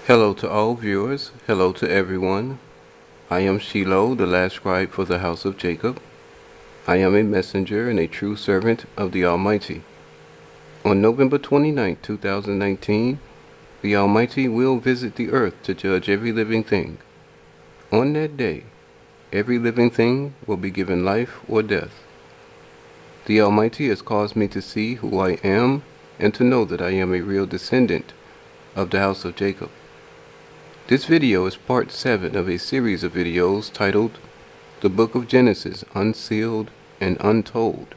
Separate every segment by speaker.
Speaker 1: Hello to all viewers. Hello to everyone. I am Shiloh, the last scribe for the house of Jacob. I am a messenger and a true servant of the Almighty. On November 29, 2019, the Almighty will visit the earth to judge every living thing. On that day, every living thing will be given life or death. The Almighty has caused me to see who I am and to know that I am a real descendant of the house of Jacob. This video is part 7 of a series of videos titled The Book of Genesis, Unsealed and Untold.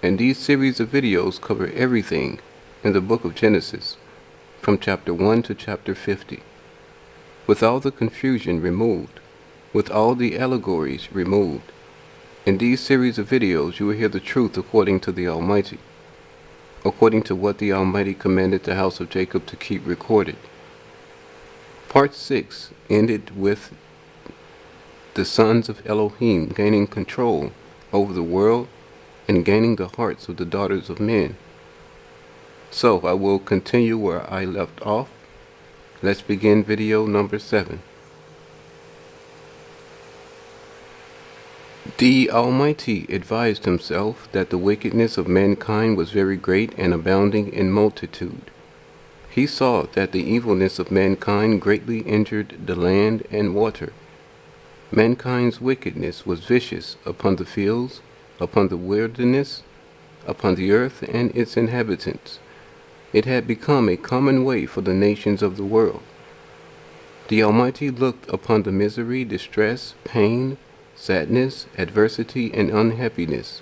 Speaker 1: And these series of videos cover everything in the book of Genesis, from chapter 1 to chapter 50. With all the confusion removed, with all the allegories removed, in these series of videos you will hear the truth according to the Almighty, according to what the Almighty commanded the house of Jacob to keep recorded. Part 6 ended with the sons of Elohim gaining control over the world and gaining the hearts of the daughters of men. So I will continue where I left off. Let's begin video number 7. The Almighty advised himself that the wickedness of mankind was very great and abounding in multitude. He saw that the evilness of mankind greatly injured the land and water. Mankind's wickedness was vicious upon the fields, upon the wilderness, upon the earth and its inhabitants. It had become a common way for the nations of the world. The Almighty looked upon the misery, distress, pain, sadness, adversity, and unhappiness.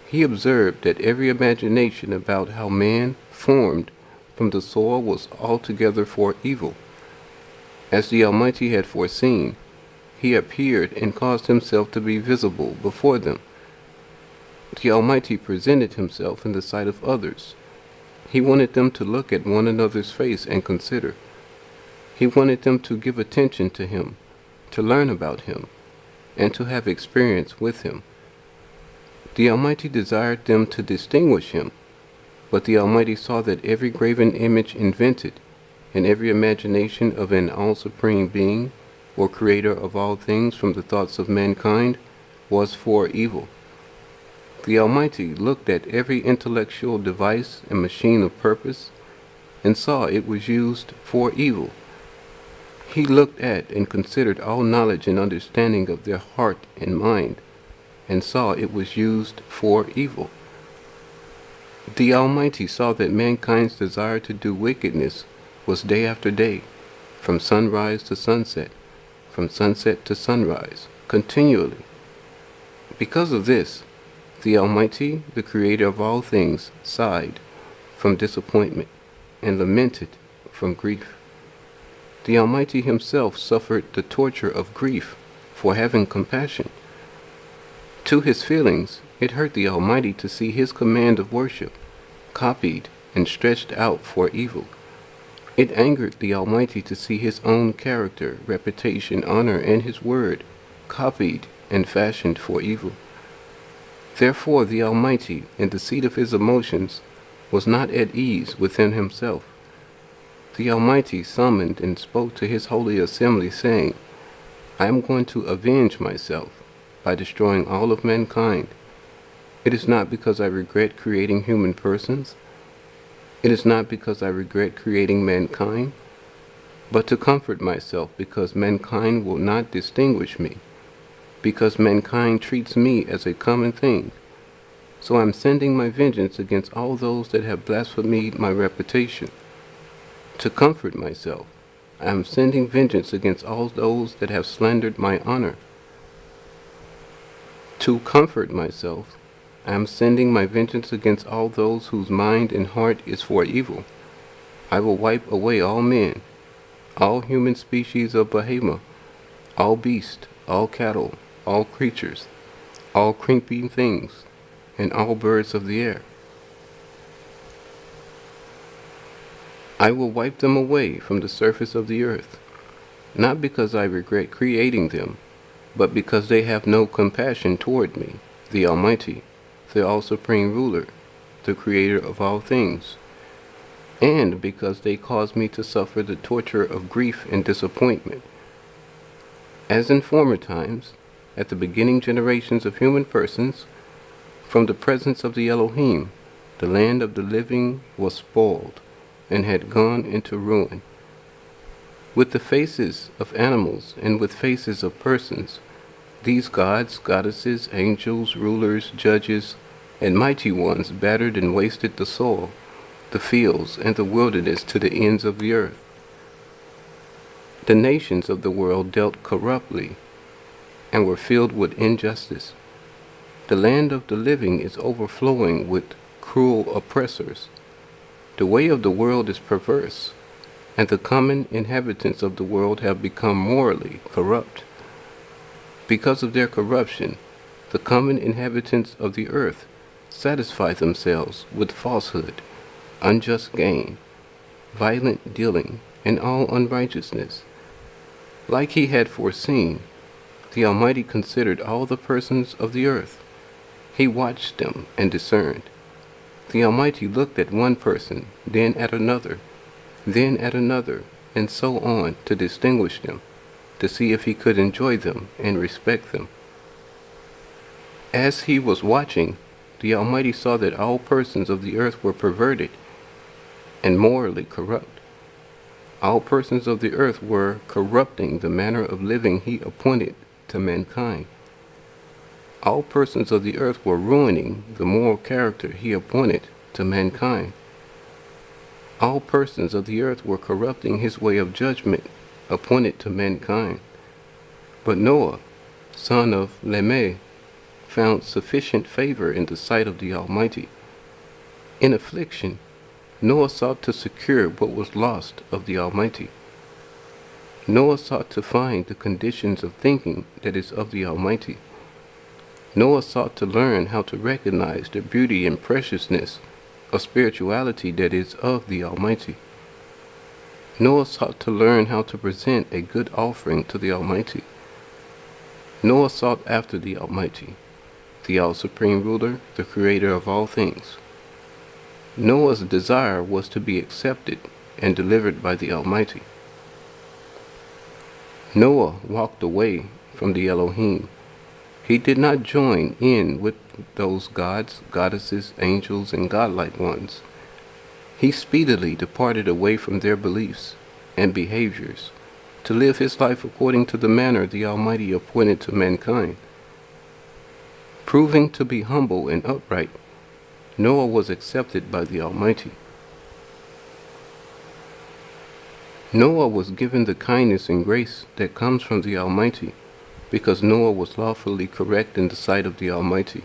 Speaker 1: He observed that every imagination about how man formed from the soil was altogether for evil. As the Almighty had foreseen, he appeared and caused himself to be visible before them. The Almighty presented himself in the sight of others. He wanted them to look at one another's face and consider. He wanted them to give attention to him, to learn about him, and to have experience with him. The Almighty desired them to distinguish him. But the Almighty saw that every graven image invented, and every imagination of an all-supreme being, or creator of all things from the thoughts of mankind, was for evil. The Almighty looked at every intellectual device and machine of purpose, and saw it was used for evil. He looked at and considered all knowledge and understanding of their heart and mind, and saw it was used for evil. The Almighty saw that mankind's desire to do wickedness was day after day, from sunrise to sunset, from sunset to sunrise, continually. Because of this, the Almighty, the Creator of all things, sighed from disappointment and lamented from grief. The Almighty himself suffered the torture of grief for having compassion. To his feelings, it hurt the Almighty to see his command of worship copied and stretched out for evil. It angered the Almighty to see his own character, reputation, honor, and his word copied and fashioned for evil. Therefore the Almighty, in the seat of his emotions, was not at ease within himself. The Almighty summoned and spoke to his holy assembly, saying, I am going to avenge myself by destroying all of mankind. It is not because I regret creating human persons. It is not because I regret creating mankind, but to comfort myself because mankind will not distinguish me, because mankind treats me as a common thing. So I am sending my vengeance against all those that have blasphemed my reputation. To comfort myself, I am sending vengeance against all those that have slandered my honor. To comfort myself, I am sending my vengeance against all those whose mind and heart is for evil. I will wipe away all men, all human species of behemoth, all beasts, all cattle, all creatures, all creeping things, and all birds of the air. I will wipe them away from the surface of the earth, not because I regret creating them, but because they have no compassion toward me, the Almighty, the all-supreme ruler, the creator of all things. and because they cause me to suffer the torture of grief and disappointment. As in former times, at the beginning generations of human persons, from the presence of the Elohim, the land of the living was spoiled and had gone into ruin. With the faces of animals and with faces of persons, these gods, goddesses, angels, rulers, judges, and mighty ones battered and wasted the soil, the fields, and the wilderness to the ends of the earth. The nations of the world dealt corruptly and were filled with injustice. The land of the living is overflowing with cruel oppressors. The way of the world is perverse, and the common inhabitants of the world have become morally corrupt. Because of their corruption, the common inhabitants of the earth satisfy themselves with falsehood, unjust gain, violent dealing, and all unrighteousness. Like he had foreseen, the Almighty considered all the persons of the earth. He watched them and discerned. The Almighty looked at one person, then at another, and so on to distinguish them, to see if he could enjoy them and respect them. As he was watching, the Almighty saw that all persons of the earth were perverted and morally corrupt. All persons of the earth were corrupting the manner of living he appointed to mankind. All persons of the earth were ruining the moral character he appointed to mankind. All persons of the earth were corrupting his way of judgment appointed to mankind. But Noah, son of Lamech, found sufficient favor in the sight of the Almighty. In affliction, Noah sought to secure what was lost of the Almighty. Noah sought to find the conditions of thinking that is of the Almighty. Noah sought to learn how to recognize the beauty and preciousness of spirituality that is of the Almighty. Noah sought to learn how to present a good offering to the Almighty. Noah sought after the Almighty, the all-supreme ruler, the creator of all things. Noah's desire was to be accepted and delivered by the Almighty. Noah walked away from the Elohim. He did not join in with those gods, goddesses, angels, and godlike ones. He speedily departed away from their beliefs and behaviors to live his life according to the manner the Almighty appointed to mankind. Proving to be humble and upright, Noah was accepted by the Almighty. Noah was given the kindness and grace that comes from the Almighty, because Noah was lawfully correct in the sight of the Almighty.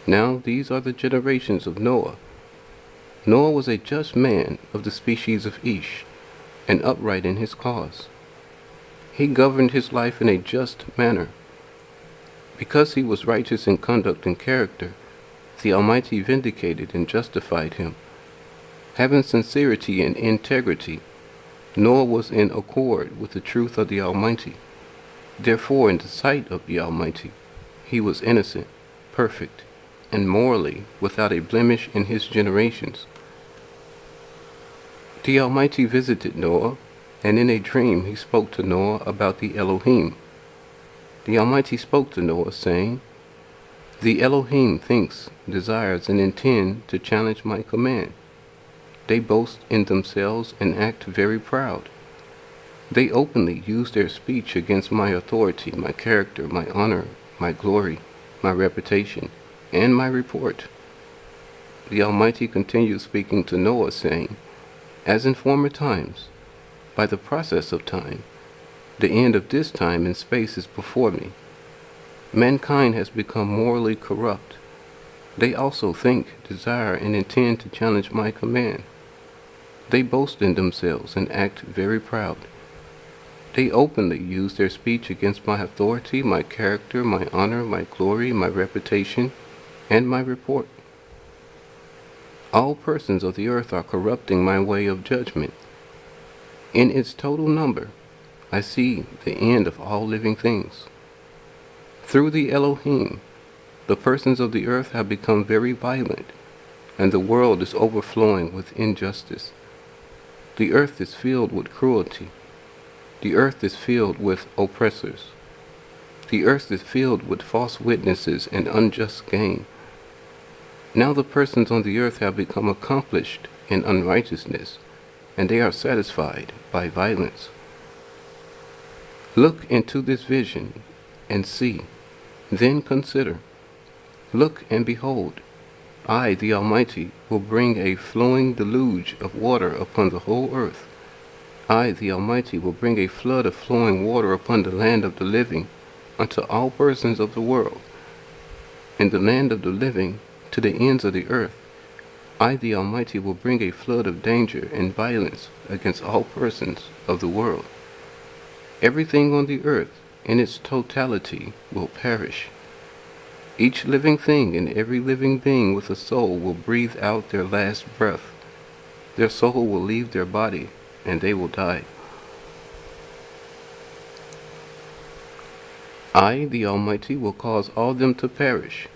Speaker 1: Now these are the generations of Noah. Noah was a just man of the species of Ish, and upright in his cause. He governed his life in a just manner. Because he was righteous in conduct and character, the Almighty vindicated and justified him. Having sincerity and integrity, Noah was in accord with the truth of the Almighty. Therefore, in the sight of the Almighty, he was innocent, perfect, and morally without a blemish in his generations. The Almighty visited Noah, and in a dream he spoke to Noah about the Elohim. The Almighty spoke to Noah, saying, "The Elohim thinks, desires, and intend to challenge my command. They boast in themselves and act very proud. They openly use their speech against my authority, my character, my honor, my glory, my reputation, and my report." The Almighty continued speaking to Noah, saying, "As in former times, by the process of time, the end of this time and space is before me. Mankind has become morally corrupt. They also think, desire, and intend to challenge my command. They boast in themselves and act very proud. They openly use their speech against my authority, my character, my honor, my glory, my reputation, and my report. All persons of the earth are corrupting my way of judgment. In its total number, I see the end of all living things. Through the Elohim, the persons of the earth have become very violent, and the world is overflowing with injustice. The earth is filled with cruelty. The earth is filled with oppressors. The earth is filled with false witnesses and unjust gain. Now the persons on the earth have become accomplished in unrighteousness, and they are satisfied by violence. Look into this vision and see, then consider. Look and behold, I, the Almighty, will bring a flowing deluge of water upon the whole earth. I, the Almighty, will bring a flood of flowing water upon the land of the living, unto all persons of the world. In the land of the living, to the ends of the earth, I, the Almighty, will bring a flood of danger and violence against all persons of the world. Everything on the earth, in its totality, will perish. Each living thing and every living being with a soul will breathe out their last breath. Their soul will leave their body, and they will die. I, the Almighty, will cause all them to perish.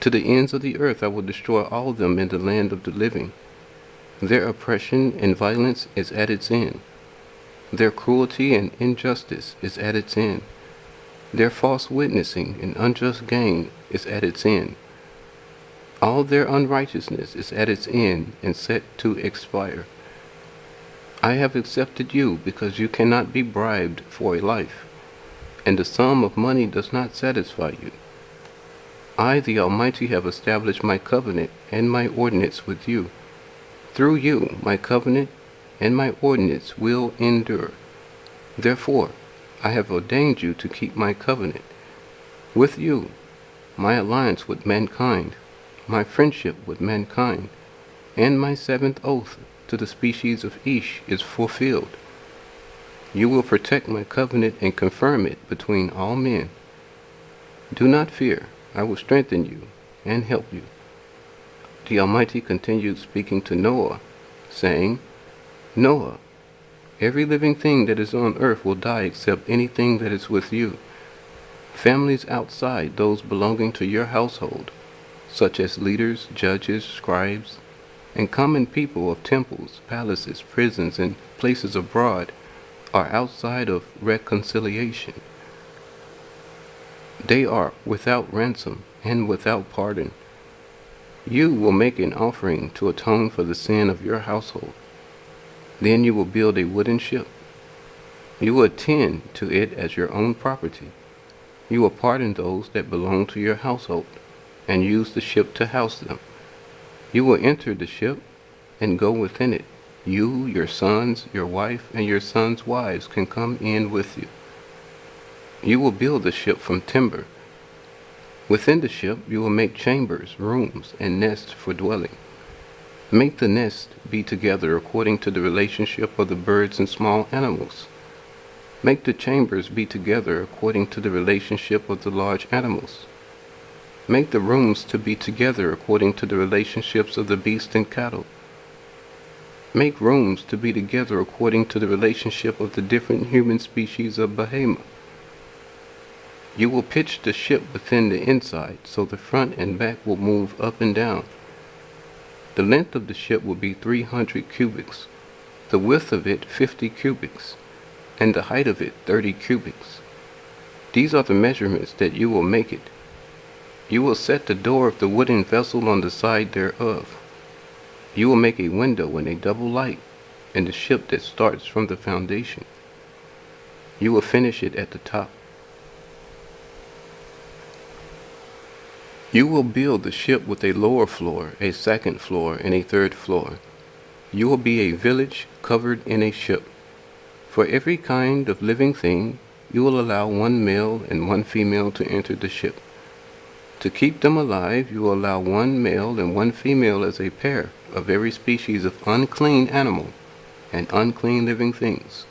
Speaker 1: To the ends of the earth I will destroy all of them in the land of the living. Their oppression and violence is at its end. Their cruelty and injustice is at its end. Their false witnessing and unjust gain is at its end. All their unrighteousness is at its end and set to expire. I have accepted you because you cannot be bribed for a life, and the sum of money does not satisfy you. I, the Almighty, have established my covenant and my ordinance with you. Through you, my covenant and my ordinance will endure. Therefore, I have ordained you to keep my covenant. With you, my alliance with mankind, my friendship with mankind, and my seventh oath to the species of Ish is fulfilled. You will protect my covenant and confirm it between all men. Do not fear, I will strengthen you and help you. The Almighty continued speaking to Noah, saying, Noah, every living thing that is on earth will die except anything that is with you. Families outside those belonging to your household, such as leaders, judges, scribes, and common people of temples, palaces, prisons, and places abroad, are outside of reconciliation. They are without ransom and without pardon. You will make an offering to atone for the sin of your household. Then you will build a wooden ship. You will attend to it as your own property. You will pardon those that belong to your household, and use the ship to house them. You will enter the ship and go within it. You, your sons, your wife, and your sons' wives can come in with you. You will build the ship from timber. Within the ship you will make chambers, rooms, and nests for dwelling. Make the nest be together according to the relationship of the birds and small animals. Make the chambers be together according to the relationship of the large animals. Make the rooms to be together according to the relationships of the beast and cattle. Make rooms to be together according to the relationship of the different human species of behemoth. You will pitch the ship within the inside, so the front and back will move up and down. The length of the ship will be 300 cubits, the width of it 50 cubits, and the height of it 30 cubits. These are the measurements that you will make it. You will set the door of the wooden vessel on the side thereof. You will make a window and a double light in the ship that starts from the foundation. You will finish it at the top. You will build the ship with a lower floor, a second floor, and a third floor. You will be a village covered in a ship. For every kind of living thing, you will allow one male and one female to enter the ship. To keep them alive, you will allow one male and one female as a pair of every species of unclean animal and unclean living things.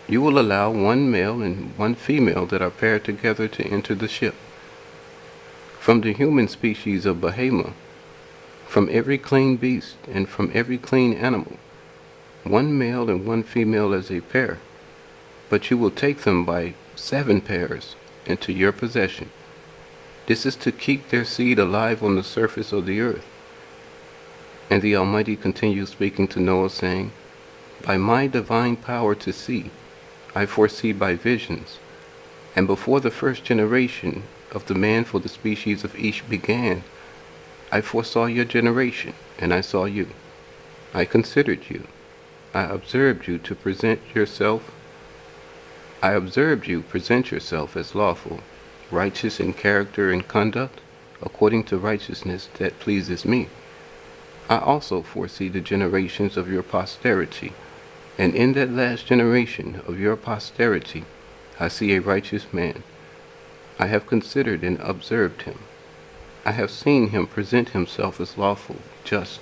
Speaker 1: You will allow one male and one female that are paired together to enter the ship. From the human species of behemoth, from every clean beast, and from every clean animal, one male and one female as a pair, but you will take them by 7 pairs into your possession. This is to keep their seed alive on the surface of the earth. And the Almighty continued speaking to Noah, saying, By my divine power to see, I foresee by visions, and before the first generation of the man for the species of Ish began, I foresaw your generation, and I saw you. I considered you. I observed you present yourself as lawful, righteous in character and conduct, according to righteousness that pleases me. I also foresee the generations of your posterity, and in that last generation of your posterity I see a righteous man. I have considered and observed him. I have seen him present himself as lawful, just,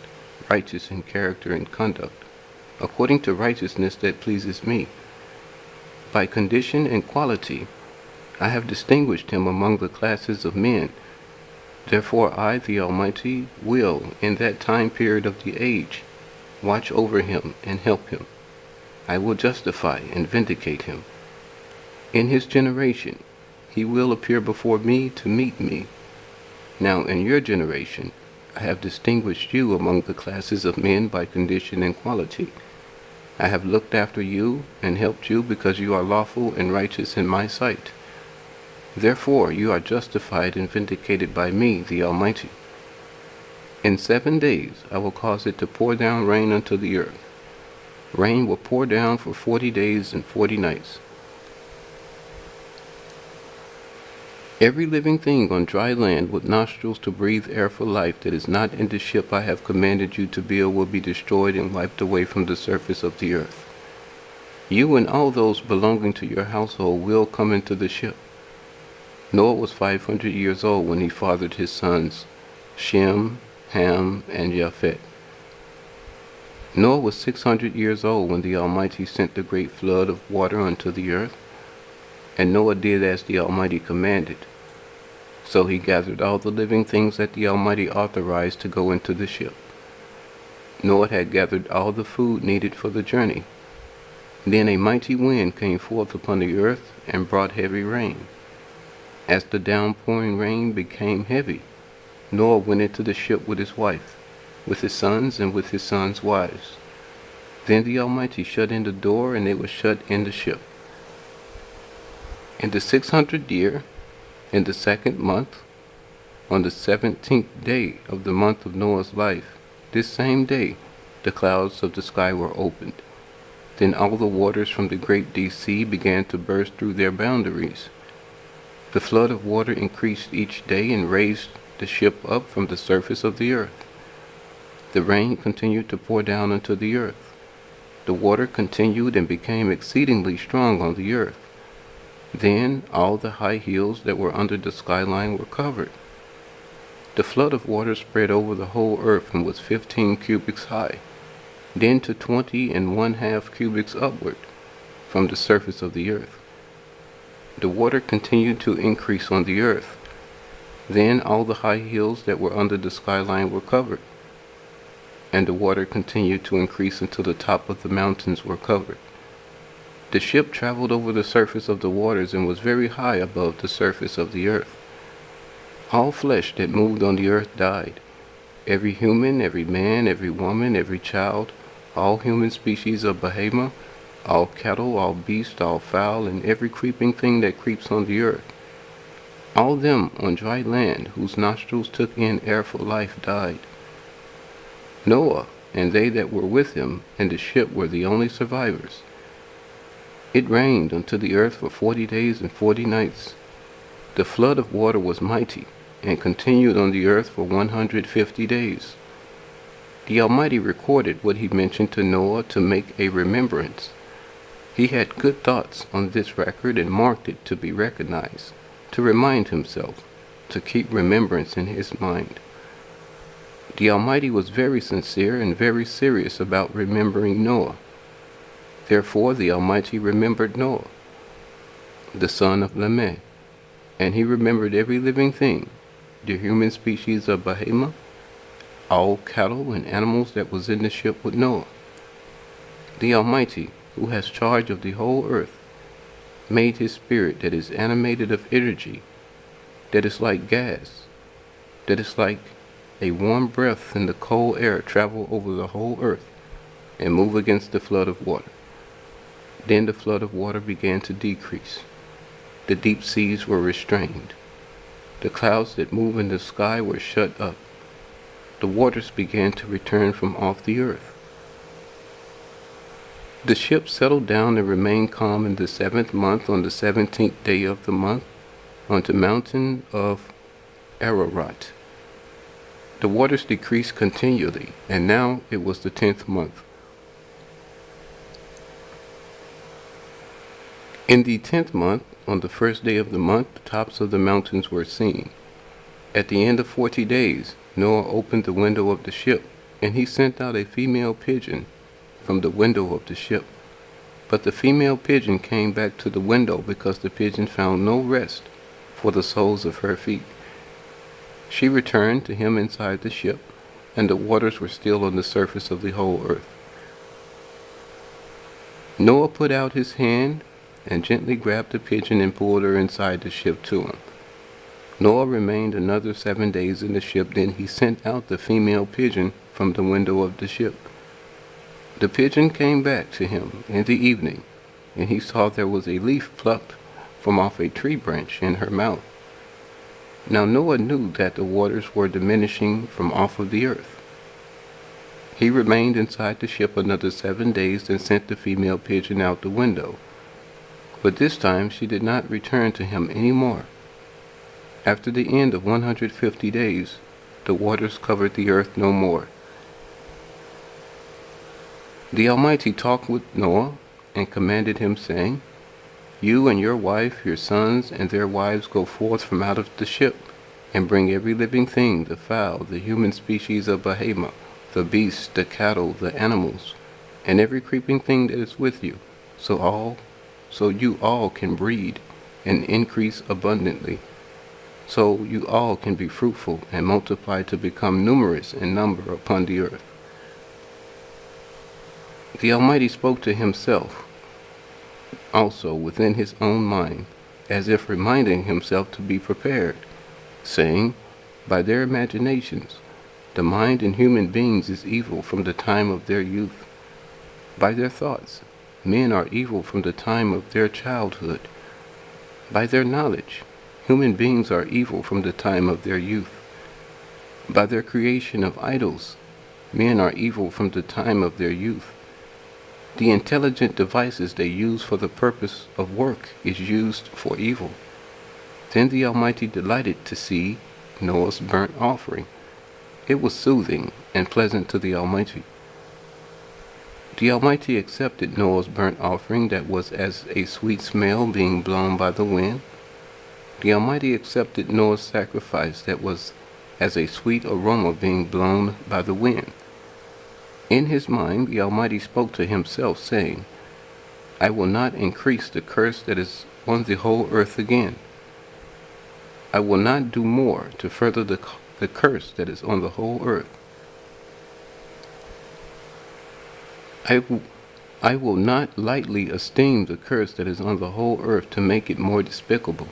Speaker 1: righteous in character and conduct, according to righteousness that pleases me. By condition and quality I have distinguished him among the classes of men. Therefore I, the Almighty, will, in that time period of the age, watch over him and help him. I will justify and vindicate him. In his generation he will appear before me to meet me. Now in your generation I have distinguished you among the classes of men by condition and quality. I have looked after you and helped you because you are lawful and righteous in my sight. Therefore you are justified and vindicated by me, the Almighty. In 7 days I will cause it to pour down rain unto the earth. Rain will pour down for 40 days and 40 nights. Every living thing on dry land with nostrils to breathe air for life that is not in the ship I have commanded you to build will be destroyed and wiped away from the surface of the earth. You and all those belonging to your household will come into the ship. Noah was 500 years old when he fathered his sons, Shem, Ham, and Japheth. Noah was 600 years old when the Almighty sent the great flood of water unto the earth, and Noah did as the Almighty commanded. So he gathered all the living things that the Almighty authorized to go into the ship. Noah had gathered all the food needed for the journey. Then a mighty wind came forth upon the earth and brought heavy rain. As the downpouring rain became heavy, Noah went into the ship with his wife, with his sons, and with his sons' wives. Then the Almighty shut in the door, and they were shut in the ship. In the 600th year, in the 2nd month, on the 17th day of the month of Noah's life, this same day the clouds of the sky were opened. Then all the waters from the great deep sea began to burst through their boundaries. The flood of water increased each day and raised the ship up from the surface of the earth. The rain continued to pour down unto the earth. The water continued and became exceedingly strong on the earth. Then all the high hills that were under the skyline were covered. The flood of water spread over the whole earth and was 15 cubits high, then to 20½ cubits upward from the surface of the earth. The water continued to increase on the earth. Then all the high hills that were under the skyline were covered, and the water continued to increase until the top of the mountains were covered. The ship traveled over the surface of the waters and was very high above the surface of the earth. All flesh that moved on the earth died. Every human, every man, every woman, every child, all human species of behemoth, all cattle, all beasts, all fowl, and every creeping thing that creeps on the earth. All them on dry land, whose nostrils took in air for life, died. Noah and they that were with him in the ship were the only survivors. It rained unto the earth for 40 days and 40 nights. The flood of water was mighty, and continued on the earth for 150 days. The Almighty recorded what he mentioned to Noah to make a remembrance. He had good thoughts on this record and marked it to be recognized, to remind himself, to keep remembrance in his mind. The Almighty was very sincere and very serious about remembering Noah. Therefore the Almighty remembered Noah, the son of Lamech, and he remembered every living thing, the human species of behemoth, all cattle and animals that was in the ship with Noah. The Almighty, who has charge of the whole earth, made his spirit that is animated of energy, that is like gas, that is like a warm breath in the cold air, travel over the whole earth and move against the flood of water. Then the flood of water began to decrease. The deep seas were restrained. The clouds that move in the sky were shut up. The waters began to return from off the earth. The ship settled down and remained calm in the 7th month on the 17th day of the month on the mountain of Ararat. The waters decreased continually, and now it was the 10th month. In the 10th month, on the 1st day of the month, the tops of the mountains were seen. At the end of 40 days, Noah opened the window of the ship, and he sent out a female pigeon from the window of the ship. But the female pigeon came back to the window because the pigeon found no rest for the soles of her feet. She returned to him inside the ship, and the waters were still on the surface of the whole earth. Noah put out his hand and gently grabbed the pigeon and pulled her inside the ship to him. Noah remained another 7 days in the ship, then he sent out the female pigeon from the window of the ship. The pigeon came back to him in the evening, and he saw there was a leaf plucked from off a tree branch in her mouth. Now Noah knew that the waters were diminishing from off of the earth. He remained inside the ship another 7 days and sent the female pigeon out the window. But this time she did not return to him any more. After the end of 150 days, the waters covered the earth no more. The Almighty talked with Noah and commanded him, saying, "You and your wife, your sons, and their wives go forth from out of the ship, and bring every living thing, the fowl, the human species of Bahama, the beasts, the cattle, the animals, and every creeping thing that is with you, so you all can breed and increase abundantly, so you all can be fruitful and multiply to become numerous in number upon the earth." The Almighty spoke to himself also within his own mind, as if reminding himself to be prepared, saying, "By their imaginations, the mind in human beings is evil from the time of their youth. By their thoughts, men are evil from the time of their childhood. By their knowledge, human beings are evil from the time of their youth. By their creation of idols, men are evil from the time of their youth. The intelligent devices they use for the purpose of work is used for evil." Then the Almighty delighted to see Noah's burnt offering. It was soothing and pleasant to the Almighty. The Almighty accepted Noah's burnt offering that was as a sweet smell being blown by the wind. The Almighty accepted Noah's sacrifice that was as a sweet aroma being blown by the wind. In his mind, the Almighty spoke to himself, saying, "I will not increase the curse that is on the whole earth again. I will not do more to further the curse that is on the whole earth. I will not lightly esteem the curse that is on the whole earth to make it more despicable.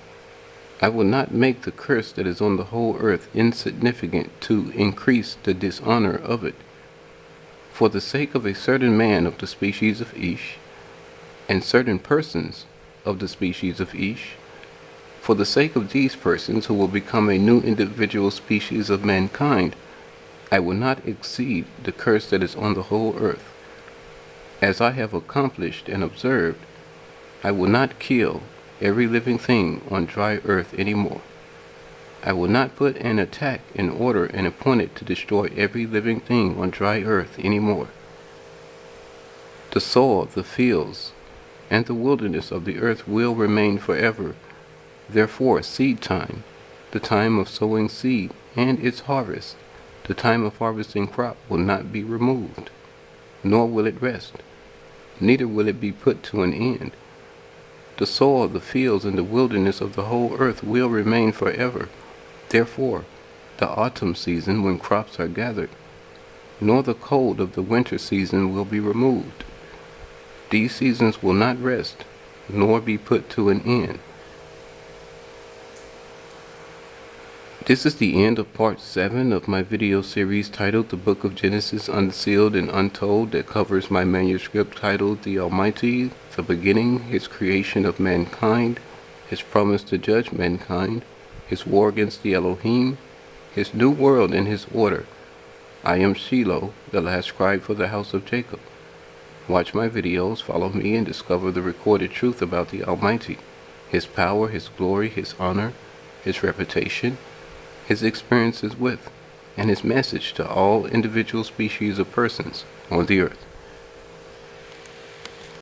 Speaker 1: I will not make the curse that is on the whole earth insignificant to increase the dishonor of it. For the sake of a certain man of the species of Ish, and certain persons of the species of Ish, for the sake of these persons who will become a new individual species of mankind, I will not exceed the curse that is on the whole earth. As I have accomplished and observed, I will not kill every living thing on dry earth any more. I will not put an attack in order and appointed to destroy every living thing on dry earth any more. The soil, the fields, and the wilderness of the earth will remain forever. Therefore, seed time, the time of sowing seed, and its harvest, the time of harvesting crop, will not be removed, nor will it rest, neither will it be put to an end. The soil, the fields, and the wilderness of the whole earth will remain forever. Therefore, the autumn season, when crops are gathered, nor the cold of the winter season will be removed. These seasons will not rest, nor be put to an end. This is the end of part 7 of my video series titled The Book of Genesis Unsealed and Untold, that covers my manuscript titled The Almighty, the Beginning, His Creation of Mankind, His Promise to Judge Mankind, His War against the Elohim, His New World and His Order. I am Shiloh, the last scribe for the house of Jacob. Watch my videos, follow me, and discover the recorded truth about the Almighty, His power, His glory, His honor, His reputation, His experiences with, and His message to all individual species of persons on the earth.